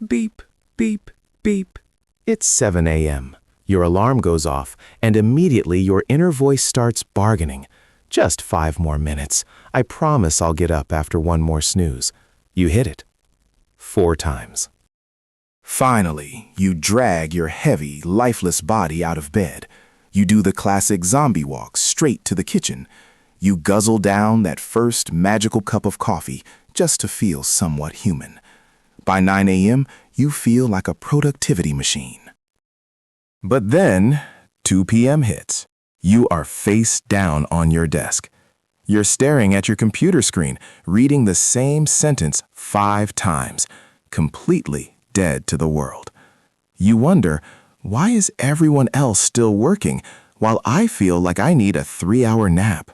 Beep, beep, beep. It's 7 a.m. Your alarm goes off, and immediately your inner voice starts bargaining. Just 5 more minutes. I promise I'll get up after one more snooze. You hit it. 4 times. Finally, you drag your heavy, lifeless body out of bed. You do the classic zombie walk straight to the kitchen. You guzzle down that first magical cup of coffee just to feel somewhat human. By 9 a.m., you feel like a productivity machine. But then, 2 p.m. hits. You are face down on your desk. You're staring at your computer screen, reading the same sentence 5 times, completely dead to the world. You wonder, why is everyone else still working while I feel like I need a 3-hour nap?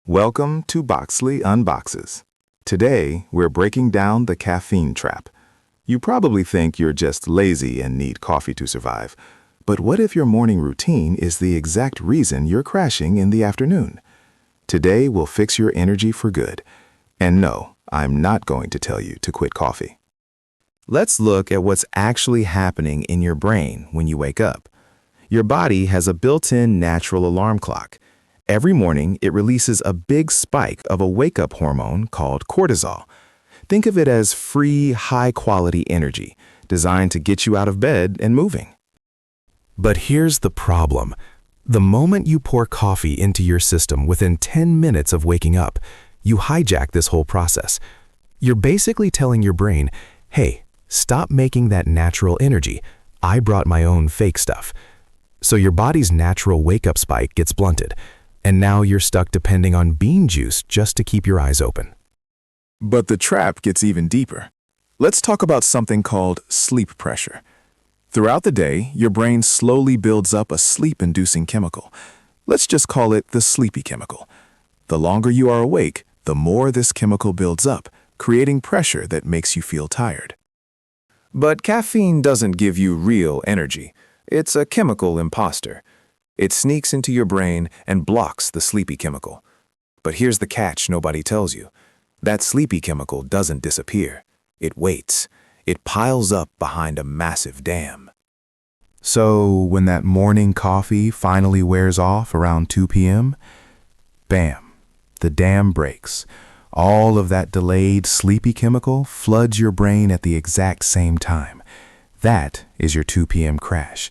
Welcome to Boxley Unboxes. Today, we're breaking down the caffeine trap. You probably think you're just lazy and need coffee to survive. But what if your morning routine is the exact reason you're crashing in the afternoon? Today, we'll fix your energy for good. And no, I'm not going to tell you to quit coffee. Let's look at what's actually happening in your brain when you wake up. Your body has a built-in natural alarm clock. Every morning, it releases a big spike of a wake-up hormone called cortisol. Think of it as free, high-quality energy, designed to get you out of bed and moving. But here's the problem. The moment you pour coffee into your system within 10 minutes of waking up, you hijack this whole process. You're basically telling your brain, hey, stop making that natural energy. I brought my own fake stuff. So your body's natural wake-up spike gets blunted, and now you're stuck depending on bean juice just to keep your eyes open. But the trap gets even deeper. Let's talk about something called sleep pressure. Throughout the day, your brain slowly builds up a sleep-inducing chemical. Let's just call it the sleepy chemical. The longer you are awake, the more this chemical builds up, creating pressure that makes you feel tired. But caffeine doesn't give you real energy. It's a chemical imposter. It sneaks into your brain and blocks the sleepy chemical. But here's the catch nobody tells you. That sleepy chemical doesn't disappear. It waits. It piles up behind a massive dam. So when that morning coffee finally wears off around 2 p.m., bam, the dam breaks. All of that delayed sleepy chemical floods your brain at the exact same time. That is your 2 p.m. crash.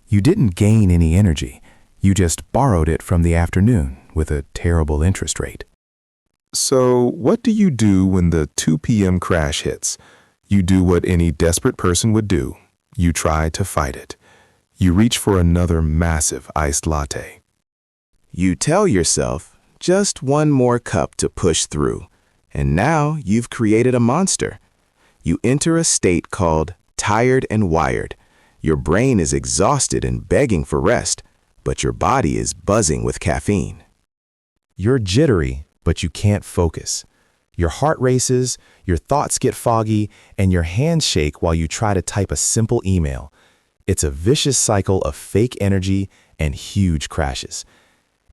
You didn't gain any energy. You just borrowed it from the afternoon with a terrible interest rate. So what do you do when the 2 p.m. crash hits? You do what any desperate person would do. You try to fight it. You reach for another massive iced latte. You tell yourself, just one more cup to push through. And now you've created a monster. You enter a state called tired and wired. Your brain is exhausted and begging for rest, but your body is buzzing with caffeine. You're jittery, but you can't focus. Your heart races, your thoughts get foggy, and your hands shake while you try to type a simple email. It's a vicious cycle of fake energy and huge crashes.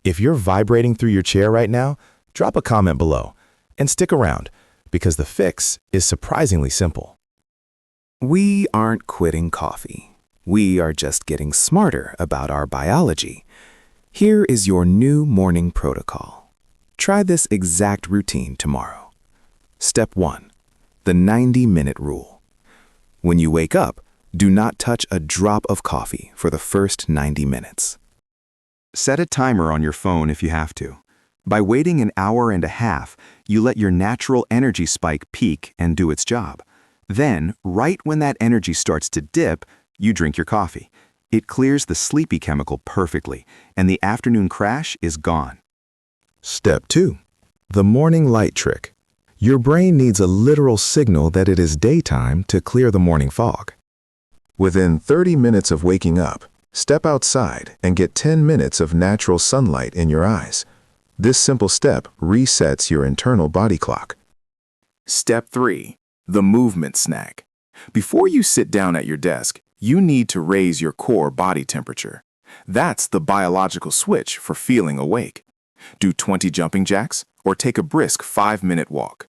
If you're vibrating through your chair right now, drop a comment below and stick around because the fix is surprisingly simple. We aren't quitting coffee. We are just getting smarter about our biology. Here is your new morning protocol. Try this exact routine tomorrow. Step 1. The 90-minute rule. When you wake up, do not touch a drop of coffee for the first 90 minutes. Set a timer on your phone if you have to. By waiting an hour and a half, you let your natural energy spike peak and do its job. Then, right when that energy starts to dip, you drink your coffee. It clears the sleepy chemical perfectly, and the afternoon crash is gone. Step 2. The morning light trick. Your brain needs a literal signal that it is daytime to clear the morning fog. Within 30 minutes of waking up, step outside and get 10 minutes of natural sunlight in your eyes. This simple step resets your internal body clock. Step 3. The movement snack. Before you sit down at your desk, you need to raise your core body temperature. That's the biological switch for feeling awake. Do 20 jumping jacks or take a brisk 5-minute walk.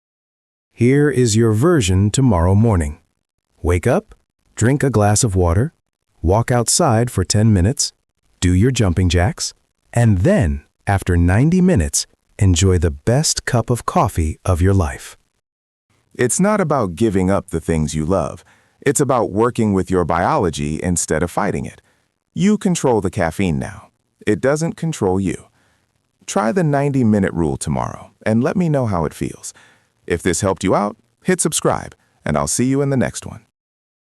Here is your version tomorrow morning. Wake up, drink a glass of water, walk outside for 10 minutes, do your jumping jacks, and then, after 90 minutes, enjoy the best cup of coffee of your life. It's not about giving up the things you love. It's about working with your biology instead of fighting it. You control the caffeine now. It doesn't control you. Try the 90-minute rule tomorrow and let me know how it feels. If this helped you out, hit subscribe, and I'll see you in the next one.